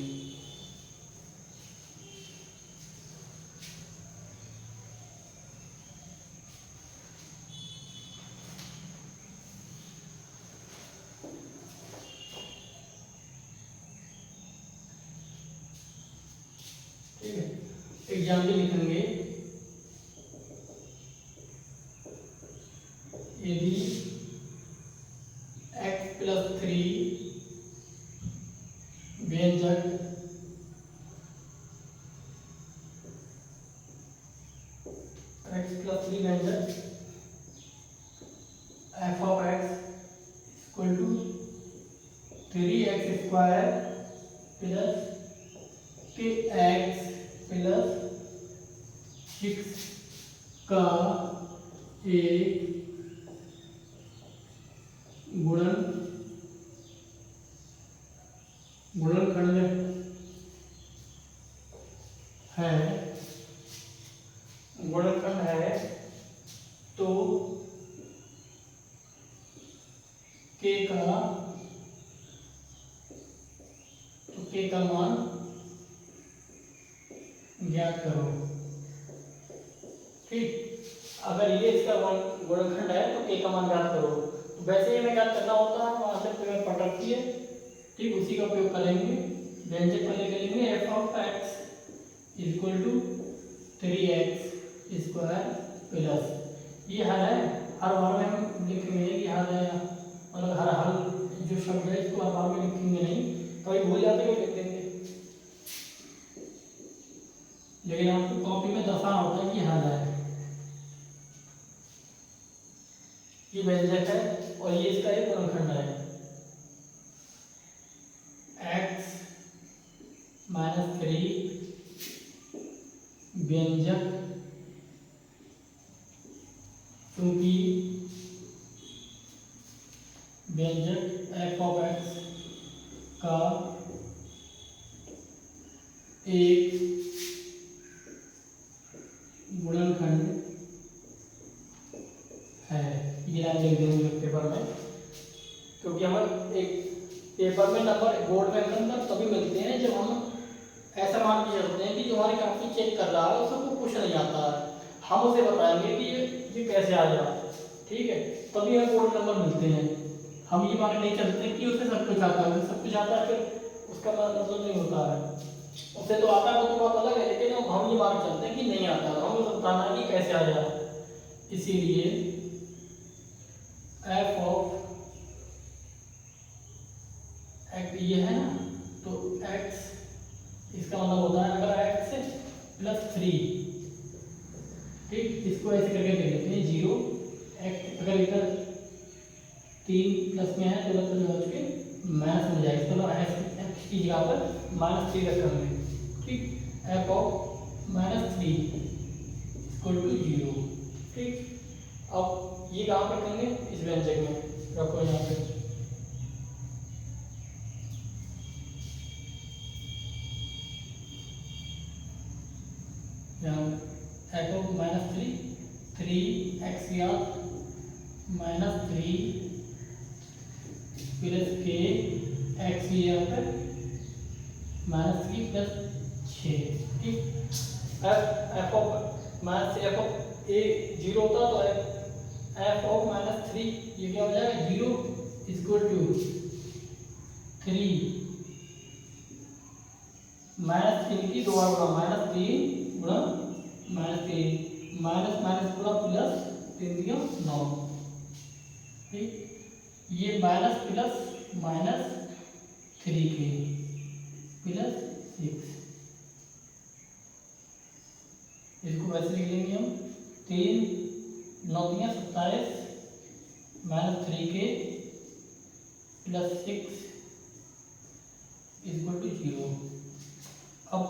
ठीक है, एग्जाम्पल लिखेंगे, यदि x प्लस 3 व्यंजक f of x equal to 3x square plus के x प्लस 6 का एक गुणनखंड है, तो k का मान ज्ञात करो। ठीक, अगर ये इसका गुणनखंड है तो k का मान ज्ञात करो। तो वैसे ही हमें ज्ञात करना होता है, वहां से पेपर पट रखी है। ठीक, उसी का उपयोग करेंगे। व्यंजक पहले करेंगे f of x equal to 3x square plus, ये हल है, हर बार में हम लिखेंगे कि हल है, मतलब हर हल जो शब्द है इसको हर बार में लिखेंगे नहीं, कभी भूल जाते हैं लिख देंगे, लेकिन आपको कॉपी में दर्शाना होता है कि हल है। ये व्यंजक है और ये इसका एक गुणनखंड है। x माइनस 3 व्यंजक, क्योंकि व्यंजक f ऑफ x का एक गुणनखंड है। ये लाइन लिख देंगे पेपर में, क्योंकि हम एक पेपर में नंबर बोर्ड में नंबर तभी मिलते हैं जब हम ऐसा मान के चलते हैं कि जो हमारी कॉपी चेक कर रहा है उसको कुछ नहीं आता है, हम उसे बताएंगे कि ये कैसे आ जाए। ठीक है, तभी हमें बोर्ड नंबर मिलते हैं। हम ये मान नहीं चलते कि उसे सब कुछ आता है, सब कुछ आता है फिर उसका मतलब नहीं होता है, उसे तो आता है वो तो बात अलग है, लेकिन हम ये मान चलते हैं कि नहीं आता, हम उसे बताना है कि कैसे आ जाए। इसीलिए f ऑफ x ये है ना, तो x इसका मतलब होता है अगर x प्लस 3, ठीक, इसको ऐसे करके लिख लेते हैं 0 x, अगर इधर 3 प्लस में है तो मतलब माइनस में जाएगा, तो x की जगह पर माइनस 3 रख लेंगे। ठीक, f of minus 3 equal to 0। ठीक, अब ये कहाँ पर रखेंगे, इस व्यंजक में रखो, यहाँ पे f of minus 3 3x minus 3 plus के x यहाँ पर माइनस 3 प्लस 6। ठीक, f of minus f of a 0 होता तो f ऑफ माइनस 3 ये क्या हो जाएगा 0 इक्वल टू 3 माइनस 3 की 2 बार गुणा, -3 गुणा -3, माइनस माइनस गुणा प्लस, 3 दिया 9, ठीक। ये माइनस प्लस -3k प्लस 6, इसको वैसे लिख लेंगे हम 3 9 दिया 27 -3k प्लस 6 इक्वल टू 0। अब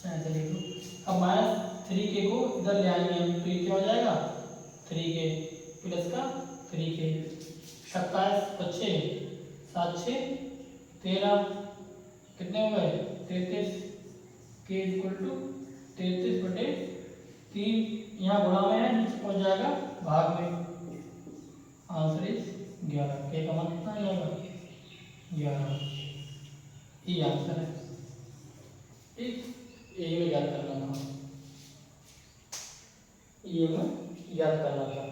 ऐसे लिख लो। अब -3k को इधर ले आएंगे हम, तो ये क्या हो जाएगा 3k प्लस का 3k, 27 बच्चे 7 6 13, कितने हो गए 33, k इक्वल टू 33/3, यहाँ गुणा में है नीचे पहुंच जाएगा भाग में, आंसर इज 11, k का मान कितना आ जाएगा 11, ये आंसर है, ठीक। ये में याद करना था, ये में याद करना था।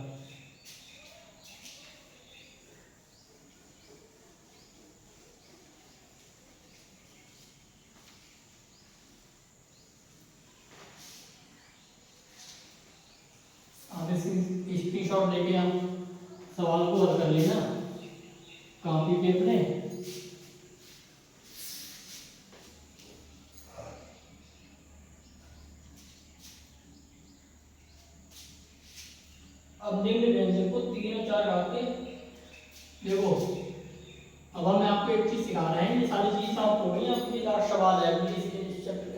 आगे से स्क्रीनशॉट लेके हम सवाल को हल कर लेना कॉपी पे अपने। अब निम्न व्यंजन को 3 और 4 काट के देखो। अब हम आपको एक चीज सिखा रहे हैं, ये सारी चीज आप हो गई, आपकी लास्ट सवाल है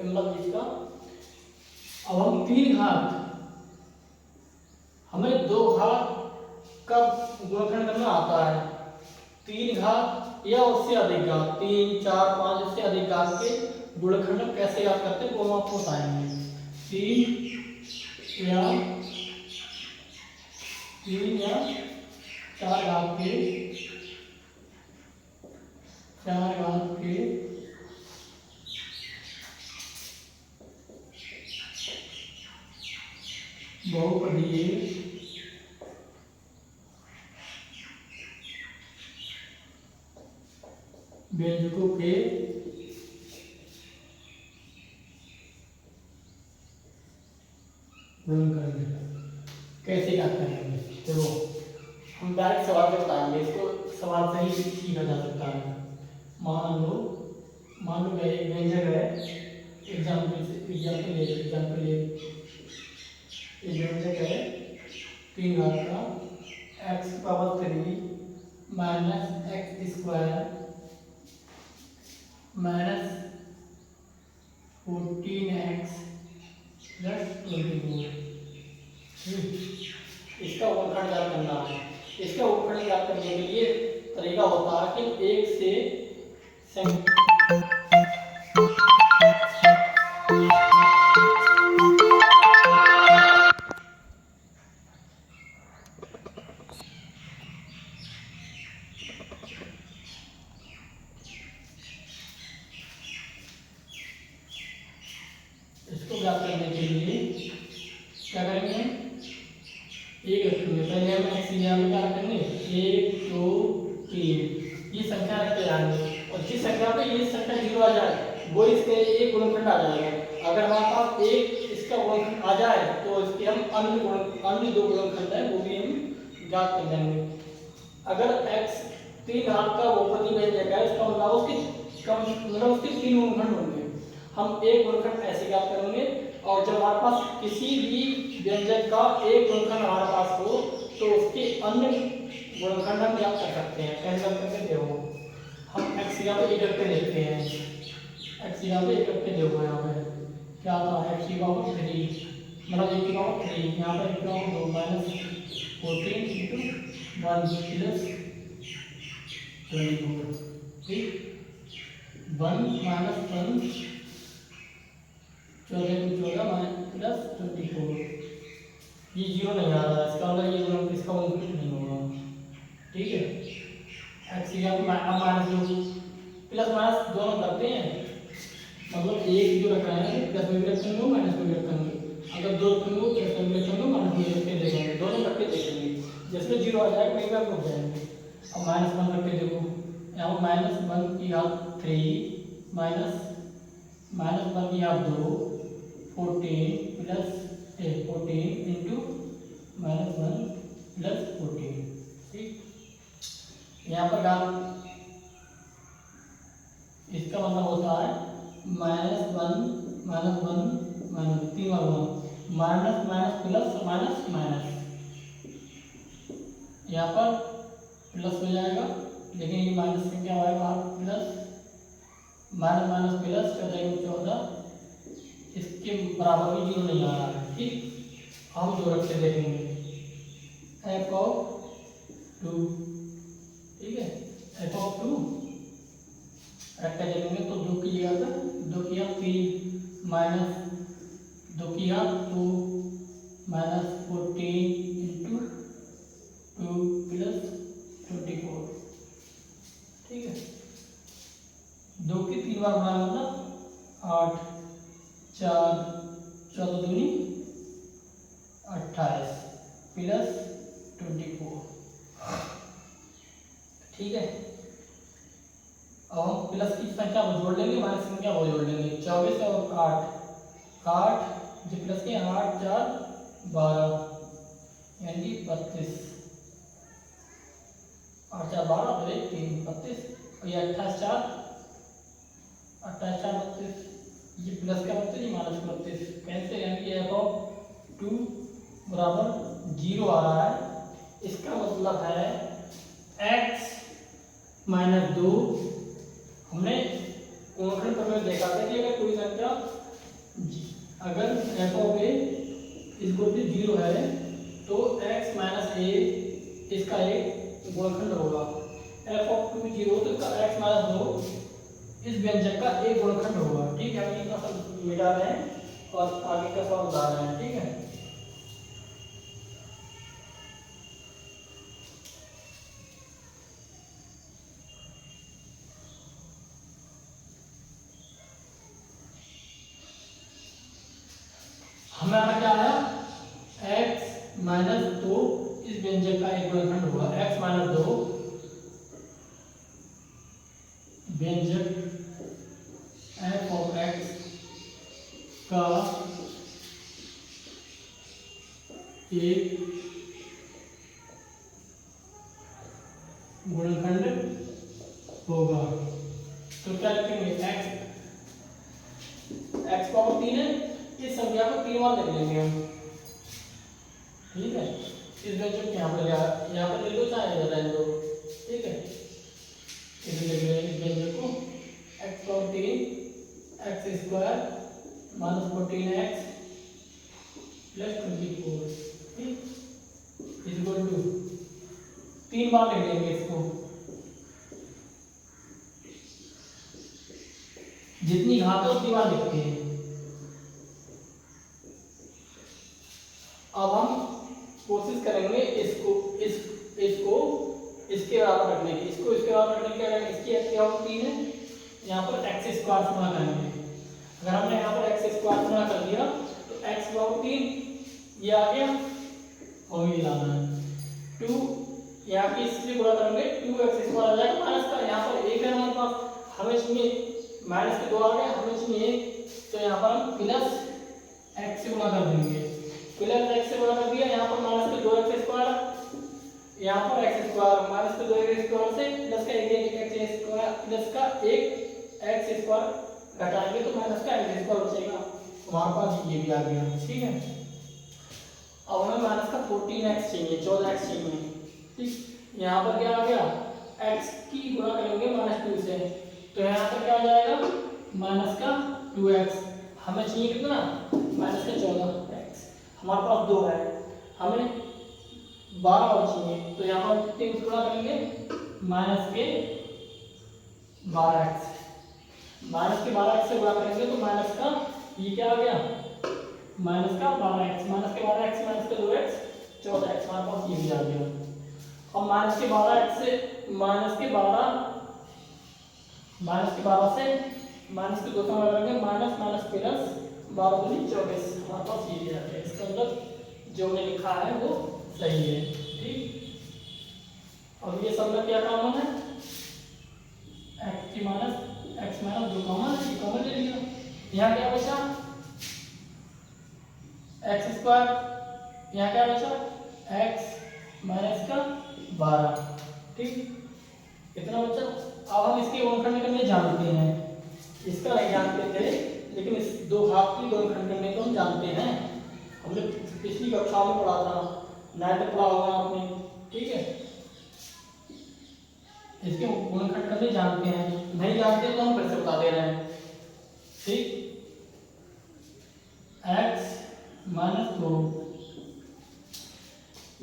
मतलब इसका। अब हम 3 घात, हमें 2 घात का गुणनखंड करना आता है, 3 घात या उससे अधिक घात, 3 4 5 इससे अधिक घात के गुणनखंड कैसे याद करते हैं वो हम आपको बताएंगे। 3 या 4 घात के 4 घात के बहुपदीय व्यंजकों के गुणनखंड कैसे याद करेंगे। देखो हम डायरेक्ट सवाल से बताएंगे, इसको सवाल से ही सीखा जा सकता है। मान लो एक व्यंजक है, एग्जाम्पल ले एक व्यंजक है 3 घात का x⁻³ minus x² minus 14x plus 24। इसका गुणनखंड ज्ञात करना है। इसका गुणनखंड ज्ञात करने के लिए तरीका होता है कि एक से इसको ज्ञात करने के लिए क्या करेंगे, एक रखेंगे। पहले हम एक्स में क्या रखेंगे 1 2 3 ये संख्या रखते जाएंगे, और जिस संख्या पे ये संख्या 0 आ जाए वो इसके एक गुणनखंड आ जाएगा। अगर हमारे पास एक इसका गुणनखंड आ जाए तो इसके हम अन्य 2 गुणनखंड है वो भी हम ज्ञात कर लेंगे। अगर x 3 घात का बहुपदी व्यंजक है, इसका मतलब उसके 3 गुणनखंड होंगे। हम एक गुणनखंड ऐसे ज्ञात करेंगे, और जब हमारे पास किसी भी व्यंजक का एक गुणनखंड हमारे पास हो तो उसके अन्य गुणनखंड हम ज्ञात कर सकते हैं। कैसे कर सकते हैं देखो, हम x यहाँ पे 1 रख के देखते हैं, x यहाँ पे 1 रख के देखो, यहाँ पे क्या आता है x की पावर 3 मतलब 1 की पावर 3, यहाँ पर 1 की पावर 2 माइनस 14 इंटू 1 प्लस 24, ठीक 1 माइनस 1 14 प्लस 24, ये 0 नहीं आ रहा, इसका मतलब ये गुणनखंड इसका गुणनखंड नहीं होगा, ठीक है। एक्स यहाँ पे माइनस 2 प्लस माइनस दोनों करते हैं, मतलब एक जो रख रहे हैं प्लस में भी रखेंगे माइनस में भी रखेंगे, अगर 2 रखेंगे प्लस में भी रखेंगे माइनस में भी रख के देखेंगे, दोनों रख के देखेंगे, जिसमें 0 आ जाएगा वहीं पर हम रुक जाएंगे। अब -1 करके देखो, यहाँ पर -1 की घात 3 माइनस -1 की घात 2 14 प्लस 14 इंटू -1 प्लस 14। ठीक, यहाँ पर घात, इसका मतलब होता है -1 3 बार 1 minus minus plus minus minus, यहाँ पर प्लस हो जाएगा, लेकिन ये माइनस से क्या होगा, प्लस माइनस माइनस प्लस 14 इसके बराबर भी 0 नहीं आ रहा है। ठीक, हम 2 रख के देखेंगे f(2), ठीक है, f(2) रख के देखेंगे तो 2 की जगह पर 2 की घात 3 माइनस 2 की घात 2 माइनस 14 इंटू 2 प्लस 24। ठीक है, 2 की 3 बार बनाया मतलब 8 4 14 दूनी 28 प्लस 24। ठीक है, अब हम प्लस की संख्या को जोड़ लेंगे, माइनस की संख्या को जोड़ लेंगे। 24 और 8 जो प्लस के 8 4 12 यानी 32, 8 4 12 तो 1 3 32, और ये 28 4 32, ये प्लस का 32, ये माइनस का 32 कैंसिल, यानी कि f(2) बराबर 0 आ रहा है। इसका मतलब है x - 2। हमने गुणनखंड प्रमेय में देखा था कि अगर कोई संख्या अगर f(a) = 0 है तो x - a इसका एक गुणनखंड होगा। f(2) 0 तो इसका x - 2 इस व्यंजक का एक गुणनखंड होगा। ठीक है, हम इतना सब मिटा रहे हैं और आगे का सवाल बता रहे हैं। ठीक है, हमारा क्या आया, x - 2 इस व्यंजक का एक गुणनखंड होगा। x - 2 व्यंजक f(x) का एक गुणनखंड होगा। तो क्या लिखेंगे, x पावर 3 है, इस संख्या को 3 बार लिख लेंगे हम। ठीक है, इस व्यंजक को यहाँ पर ले लो, चाहे इधर रहने दो। ठीक है, इसे लिख लेंगे इस व्यंजक को x power 3 x² - 14x plus 24। ठीक, इक्वल टू 3 बार लिख लेंगे इसको, जितनी घात है उतनी बार लिखते हैं। अब हम कोशिश करेंगे इसको इसके बराबर रखने की, इसको इसके बराबर रखने की। अगर इसकी x पावर 3 है, यहाँ पर x² से गुणा करेंगे। अगर हमने यहाँ पर x² से गुणा कर दिया तो x पावर 3 ये आ गया, और ये लाना है 2, यहाँ की इससे गुणा करेंगे 2x² आ जाएगा माइनस का, यहाँ पर 1 है हमारे पास, हमें चाहिए माइनस के 2 आ गए, हमें चाहिए 1, तो यहाँ पर हम प्लस x से गुणा कर देंगे। प्लस x से गुणा कर दिया, यहाँ पर माइनस के 2x², यहाँ पर x² माइनस के 2x² से प्लस का 1x² प्लस का 1x² घटाएंगे तो माइनस का x² बचेगा, हमारे पास ये भी आ गया। ठीक है, अब हमें माइनस का 14x चाहिए, 14x चाहिए। ठीक, यहाँ पर क्या आ गया, x की गुणा करेंगे -2 से, तो यहाँ पर क्या आ जाएगा, माइनस का 2x। हमें चाहिए कितना, माइनस का 14x, हमारे पास 2 है, हमें 12 और चाहिए, तो यहाँ पर 3 से गुणा करेंगे माइनस के 12x, माइनस के 12x से गुणा करेंगे तो माइनस का ये क्या आ गया, माइनस का 12x, माइनस के 12x माइनस के 2x 14x, हमारे पास ये भी आ गया। और माइनस के 12x से माइनस के 12 से माइनस के 2 से गुणा करेंगे, माइनस माइनस प्लस 12 दूनी 24, हमारे पास ये भी आ गया। इसका मतलब जो हमने लिखा है वो सही है। ठीक, अब ये सब में क्या कॉमन है, एक्स माइनस जो कॉमन है ये कॉमन ले लिया। यहाँ क्या बचा एक्स स्क्वायर, यहाँ क्या बचा एक्स माइनस का 12, ठीक इतना बचा। अब हम इसके गुणनखंड करने जानते हैं, इसका नहीं जानते थे लेकिन इस दो घात की गुणनखंड करने को हम जानते हैं, हमने पिछली कक्षा में पढ़ा था, नाइन्थ पढ़ा होगा आपने, ठीक है। इसके गुणनखंड करने जानते हैं, नहीं जानते तो हम फिर से बता दे रहे हैं, ठीक। X minus 2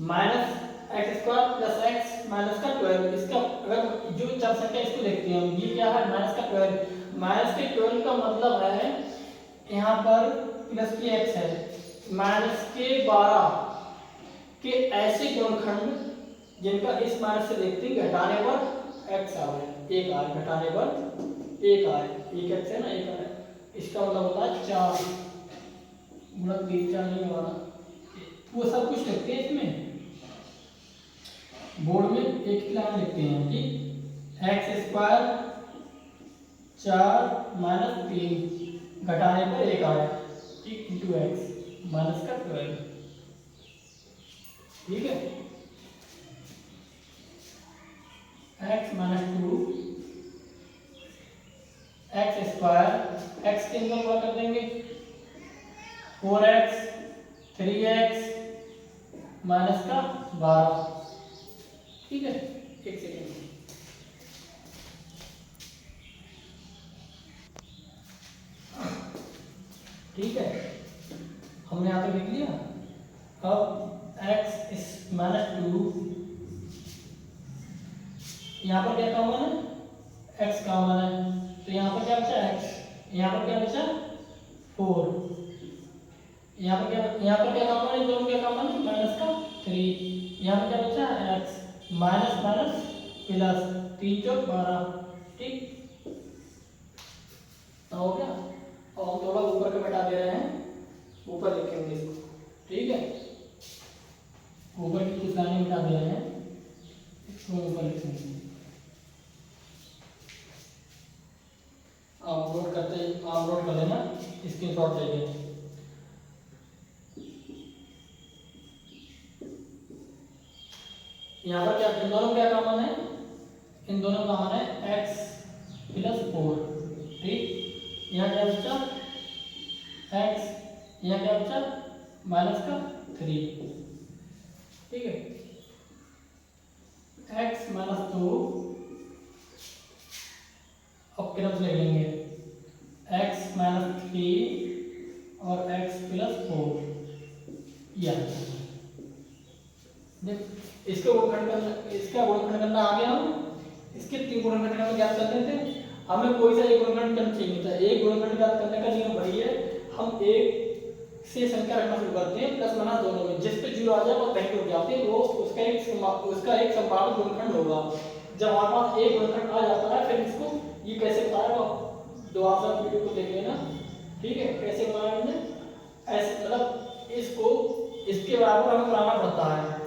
minus x square plus x minus का 12, इसका अगर जो चार संख्या इसको देखते हैं ये क्या है माइनस का 12, माइनस के 12 का मतलब है यहाँ पर प्लस की एक्स है, माइनस के 12 के ऐसे गुणनखंड जिनका इस माइनस से देखते हैं घटाने पर एक्स आए, एक आए, घटाने पर एक आए, एक एक्स है ना एक आए, इसका मतलब होता है 4 गुणक 3 4 नहीं होगा, वो सब कुछ लिखते हैं इसमें बोर्ड में एक लाइन लिखते हैं कि एक्स स्क्वायर 4 माइनस 3 घटाने पर एक आया, ठीक इंटू एक्स माइनस का 12, ठीक है। X minus 2 x square x के अंदर क्या कर देंगे 4x 3x माइनस का 12, ठीक है। एक सेकेंड, ठीक है हमने यहाँ तक लिख लिया। अब x इस माइनस 2, यहाँ पर क्या कॉमन है x कॉमन है, तो यहाँ पर क्या बचा x, यहाँ पर क्या बचा 4, यहाँ पर क्या कॉमन है, दोनों क्या कॉमन है माइनस का 3, यहाँ पर क्या बचा x माइनस माइनस प्लस 3 चौक 12, ठीक हो गया। और हम थोड़ा ऊपर का मिटा दे रहे हैं, ऊपर लिखेंगे इसको, ठीक है ऊपर की कुछ लाइनें मिटा दे रहे हैं, इसको ऊपर लिखेंगे। आप नोट करते आप नोट कर लेना, इसके शॉर्ट चाहिए। यहाँ पर क्या इन दोनों क्या कॉमन है, इन दोनों का कॉमन है x प्लस 4, ठीक। यहाँ क्या बचा x, यहाँ क्या बचा माइनस का 3, ठीक है। x माइनस 2 अब क्रम ले लेंगे x माइनस 3 और x प्लस 4, यह देख इसका गुणनखंड करना आ गया, हम इसके 3 गुणनखंड में ज्ञात करने थे, हमें कोई सा एक गुणनखंड करना चाहिए था। एक गुणनखंड ज्ञात करने का नियम वही है, हम एक से संख्या रखना शुरू करते हैं प्लस माइनस दोनों में, जिस पे 0 आ जाए वो कहीं रुक जाते हैं, वो उसका एक संभावित गुणनखंड होगा। जब हमारे पास एक गुणनखंड आ जाता है फिर इसको ये कैसे बताया, दोबारा से वीडियो को देख लेना, ठीक है कैसे बनाया हमने, ऐसे मतलब इसको इसके बराबर हमें बनाना पड़ता है,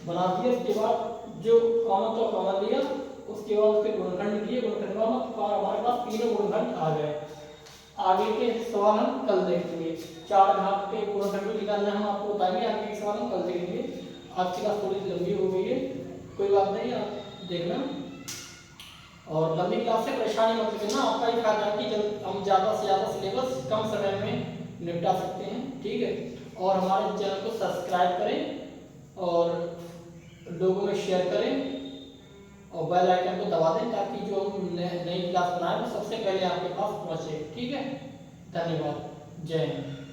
बना दिया उसके बाद जो कॉमन तो कॉमन लिया, उसके बाद उसके गुणनखंड दिए, गुणनखंड का हमारे पास तीनों गुणनखंड आ गए। आगे के सवाल हम कल देखेंगे, 4 घात के गुणनखंड भी निकालना हम आपको बताएंगे, आगे के सवाल हम कल देखेंगे। आज की क्लास थोड़ी लंबी हो गई है, कोई बात नहीं आप देखना, और लंबी क्लास से परेशानी मत लेना, आपका ही फायदा है कि जब हम ज़्यादा से ज़्यादा सिलेबस कम समय में निपटा सकते हैं, ठीक है। और हमारे चैनल को सब्सक्राइब करें और लोगों में शेयर करें और बेल आइकन को दबा दें ताकि जो हम नई क्लास बनाए वो सबसे पहले आपके पास पहुंचे, ठीक है। धन्यवाद, जय हिंद।